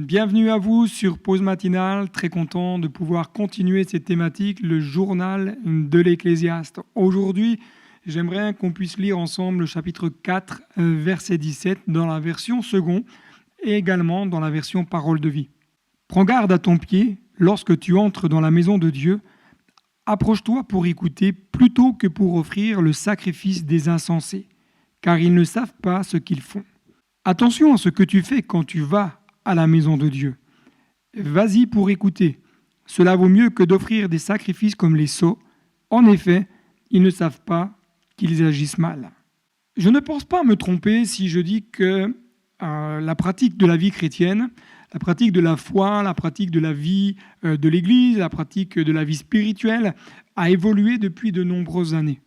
Bienvenue à vous sur Pause Matinale, très content de pouvoir continuer cette thématique, le journal de l'Ecclésiaste. Aujourd'hui, j'aimerais qu'on puisse lire ensemble le chapitre 4, verset 17, dans la version second et également dans la version parole de vie. Prends garde à ton pied lorsque tu entres dans la maison de Dieu. Approche-toi pour écouter plutôt que pour offrir le sacrifice des insensés, car ils ne savent pas ce qu'ils font. Attention à ce que tu fais quand tu vas à la maison de Dieu. Vas-y pour écouter. Cela vaut mieux que d'offrir des sacrifices comme les sots. En effet, ils ne savent pas qu'ils agissent mal. Je ne pense pas me tromper si je dis que la pratique de la vie chrétienne, la pratique de la foi, la pratique de la vie de l'Église, la pratique de la vie spirituelle a évolué depuis de nombreuses années.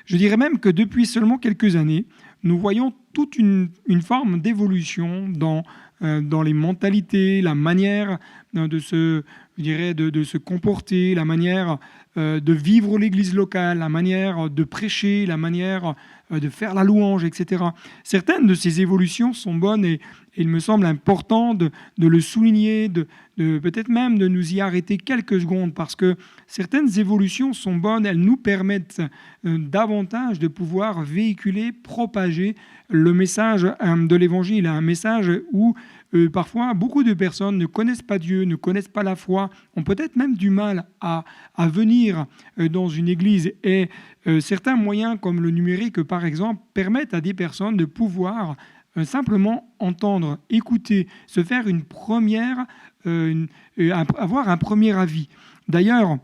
Je dirais même que depuis seulement quelques années, nous voyons toute une forme d'évolution dans les mentalités, la manière de se comporter, la manière de vivre l'Église locale, la manière de prêcher, la manière de faire la louange, etc. Certaines de ces évolutions sont bonnes et il me semble important de le souligner, de peut-être même de nous y arrêter quelques secondes parce que certaines évolutions sont bonnes, elles nous permettent davantage de pouvoir véhiculer, propager le message de l'Évangile, un message où parfois beaucoup de personnes ne connaissent pas Dieu, ne connaissent pas la foi, ont peut-être même du mal à venir dans une église et certains moyens comme le numérique par exemple permettent à des personnes de pouvoir simplement entendre, écouter, se faire avoir un premier avis. D'ailleurs,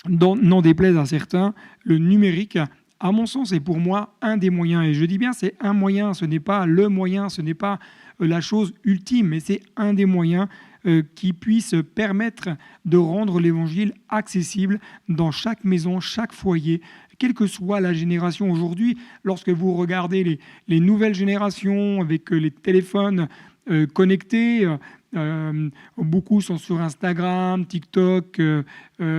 n'en déplaise à certains, le numérique, à mon sens, est pour moi un des moyens. Et je dis bien c'est un moyen, ce n'est pas le moyen, ce n'est pas la chose ultime, mais c'est un des moyens qui puisse permettre de rendre l'Évangile accessible dans chaque maison, chaque foyer, quelle que soit la génération aujourd'hui. Lorsque vous regardez les nouvelles générations avec les téléphones connectés, beaucoup sont sur Instagram, TikTok,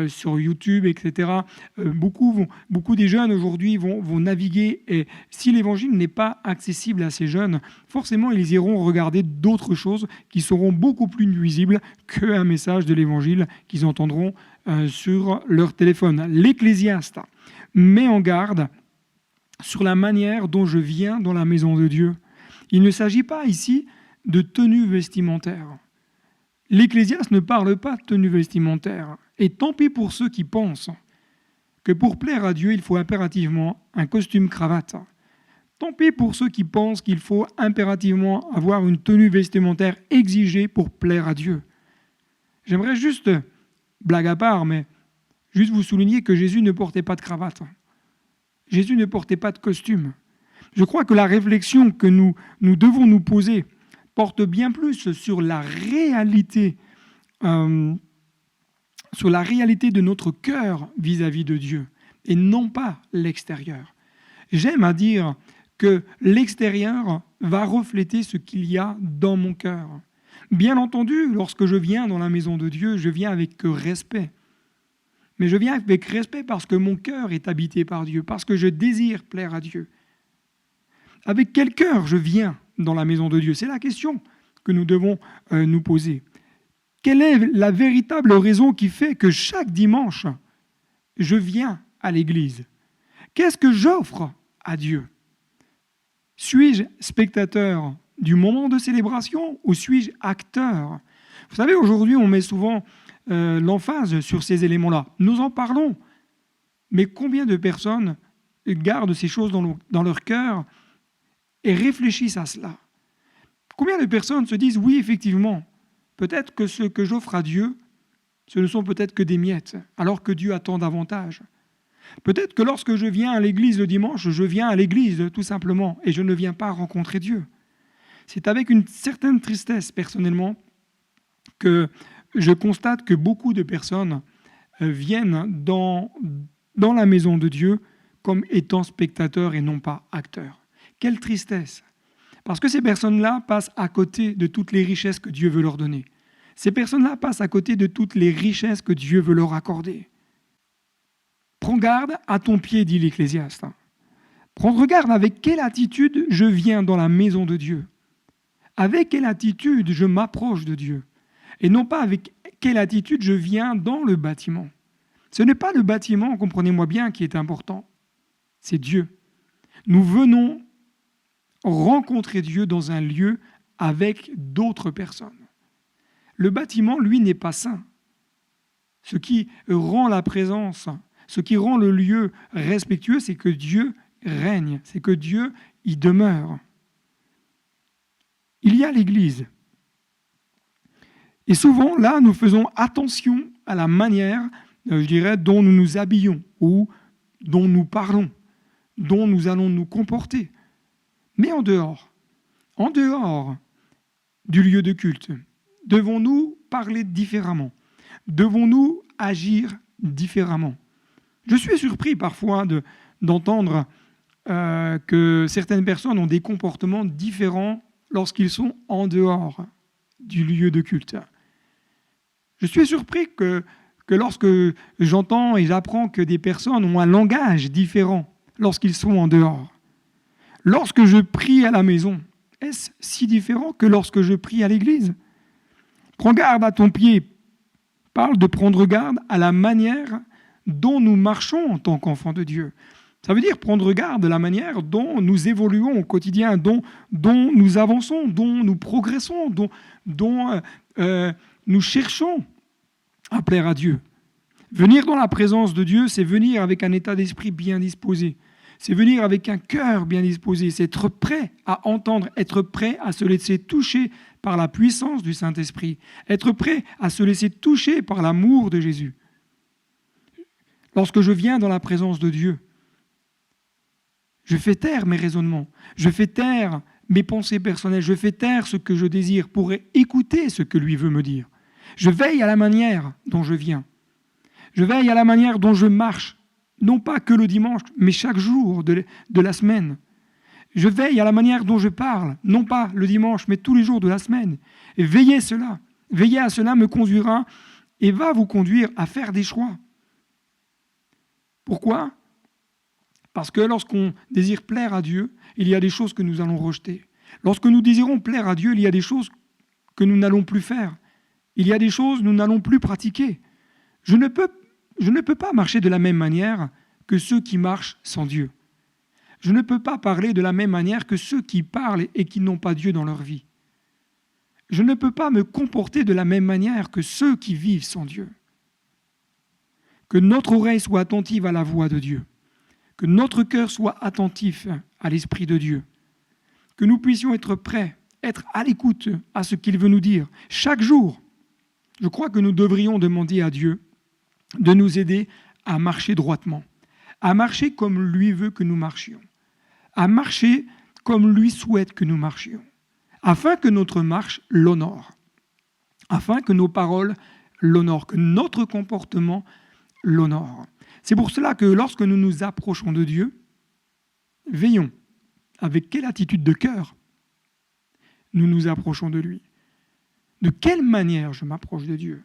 sur YouTube, etc. Beaucoup des jeunes aujourd'hui vont naviguer et si l'Évangile n'est pas accessible à ces jeunes, forcément ils iront regarder d'autres choses qui seront beaucoup plus nuisibles qu'un message de l'Évangile qu'ils entendront sur leur téléphone. L'Ecclésiaste met en garde sur la manière dont je viens dans la maison de Dieu. Il ne s'agit pas ici de tenue vestimentaire. L'Ecclésiaste ne parle pas de tenue vestimentaire. Et tant pis pour ceux qui pensent que pour plaire à Dieu, il faut impérativement un costume cravate. Tant pis pour ceux qui pensent qu'il faut impérativement avoir une tenue vestimentaire exigée pour plaire à Dieu. J'aimerais juste, blague à part, mais juste vous souligner que Jésus ne portait pas de cravate. Jésus ne portait pas de costume. Je crois que la réflexion que nous devons nous poser porte bien plus sur la réalité de notre cœur vis-à-vis de Dieu et non pas l'extérieur. J'aime à dire que l'extérieur va refléter ce qu'il y a dans mon cœur. Bien entendu, lorsque je viens dans la maison de Dieu, je viens avec respect. Mais je viens avec respect parce que mon cœur est habité par Dieu, parce que je désire plaire à Dieu. Avec quel cœur je viens dans la maison de Dieu? C'est la question que nous devons nous poser. Quelle est la véritable raison qui fait que chaque dimanche, je viens à l'église? Qu'est-ce que j'offre à Dieu? Suis-je spectateur du moment de célébration ou suis-je acteur? Vous savez, aujourd'hui, on met souvent l'emphase sur ces éléments-là. Nous en parlons, mais combien de personnes gardent ces choses dans leur cœur et réfléchissent à cela? Combien de personnes se disent, oui, effectivement, peut-être que ce que j'offre à Dieu, ce ne sont peut-être que des miettes, alors que Dieu attend davantage. Peut-être que lorsque je viens à l'église le dimanche, je viens à l'église tout simplement, et je ne viens pas rencontrer Dieu. C'est avec une certaine tristesse, personnellement, que je constate que beaucoup de personnes viennent dans la maison de Dieu comme étant spectateurs et non pas acteurs. Quelle tristesse! Parce que ces personnes-là passent à côté de toutes les richesses que Dieu veut leur donner. Ces personnes-là passent à côté de toutes les richesses que Dieu veut leur accorder. Prends garde à ton pied, dit l'Ecclésiaste. Prends garde avec quelle attitude je viens dans la maison de Dieu. Avec quelle attitude je m'approche de Dieu. Et non pas avec quelle attitude je viens dans le bâtiment. Ce n'est pas le bâtiment, comprenez-moi bien, qui est important. C'est Dieu. Nous venons rencontrer Dieu dans un lieu avec d'autres personnes. Le bâtiment, lui, n'est pas saint. Ce qui rend la présence, ce qui rend le lieu respectueux, c'est que Dieu règne, c'est que Dieu y demeure. Il y a l'Église. Et souvent, là, nous faisons attention à la manière, dont nous nous habillons ou dont nous parlons, dont nous allons nous comporter. Mais en dehors du lieu de culte, devons-nous parler différemment? Devons-nous agir différemment? Je suis surpris parfois d'entendre que certaines personnes ont des comportements différents lorsqu'ils sont en dehors du lieu de culte. Je suis surpris que lorsque j'entends et j'apprends que des personnes ont un langage différent lorsqu'ils sont en dehors. Lorsque je prie à la maison, est-ce si différent que lorsque je prie à l'église? Prends garde à ton pied parle de prendre garde à la manière dont nous marchons en tant qu'enfants de Dieu. Ça veut dire prendre garde à la manière dont nous évoluons au quotidien, dont nous avançons, dont nous progressons, dont nous cherchons à plaire à Dieu. Venir dans la présence de Dieu, c'est venir avec un état d'esprit bien disposé. C'est venir avec un cœur bien disposé. C'est être prêt à entendre, être prêt à se laisser toucher par la puissance du Saint-Esprit, être prêt à se laisser toucher par l'amour de Jésus. Lorsque je viens dans la présence de Dieu, je fais taire mes raisonnements, je fais taire mes pensées personnelles, je fais taire ce que je désire pour écouter ce que lui veut me dire. Je veille à la manière dont je viens. Je veille à la manière dont je marche, non pas que le dimanche, mais chaque jour de la semaine. Je veille à la manière dont je parle, non pas le dimanche, mais tous les jours de la semaine. Et veiller à cela me conduira et va vous conduire à faire des choix. Pourquoi ? Parce que lorsqu'on désire plaire à Dieu, il y a des choses que nous allons rejeter. Lorsque nous désirons plaire à Dieu, il y a des choses que nous n'allons plus faire. Il y a des choses que nous n'allons plus pratiquer. Je ne peux pas marcher de la même manière que ceux qui marchent sans Dieu. Je ne peux pas parler de la même manière que ceux qui parlent et qui n'ont pas Dieu dans leur vie. Je ne peux pas me comporter de la même manière que ceux qui vivent sans Dieu. Que notre oreille soit attentive à la voix de Dieu. Que notre cœur soit attentif à l'Esprit de Dieu. Que nous puissions être prêts, être à l'écoute à ce qu'il veut nous dire. Chaque jour, je crois que nous devrions demander à Dieu de nous aider à marcher droitement, à marcher comme lui veut que nous marchions, à marcher comme lui souhaite que nous marchions, afin que notre marche l'honore, afin que nos paroles l'honorent, que notre comportement l'honore. C'est pour cela que lorsque nous nous approchons de Dieu, veillons avec quelle attitude de cœur nous nous approchons de lui. De quelle manière je m'approche de Dieu?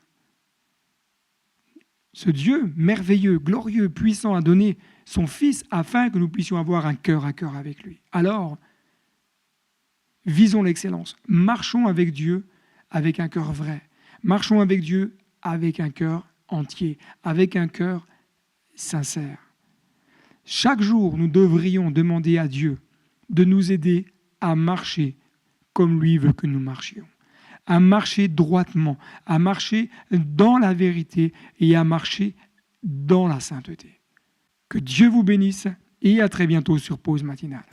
Ce Dieu merveilleux, glorieux, puissant a donné son Fils afin que nous puissions avoir un cœur à cœur avec lui. Alors, visons l'excellence. Marchons avec Dieu avec un cœur vrai. Marchons avec Dieu avec un cœur entier, avec un cœur sincère. Chaque jour, nous devrions demander à Dieu de nous aider à marcher comme lui veut que nous marchions, à marcher droitement, à marcher dans la vérité et à marcher dans la sainteté. Que Dieu vous bénisse et à très bientôt sur Pause Matinale.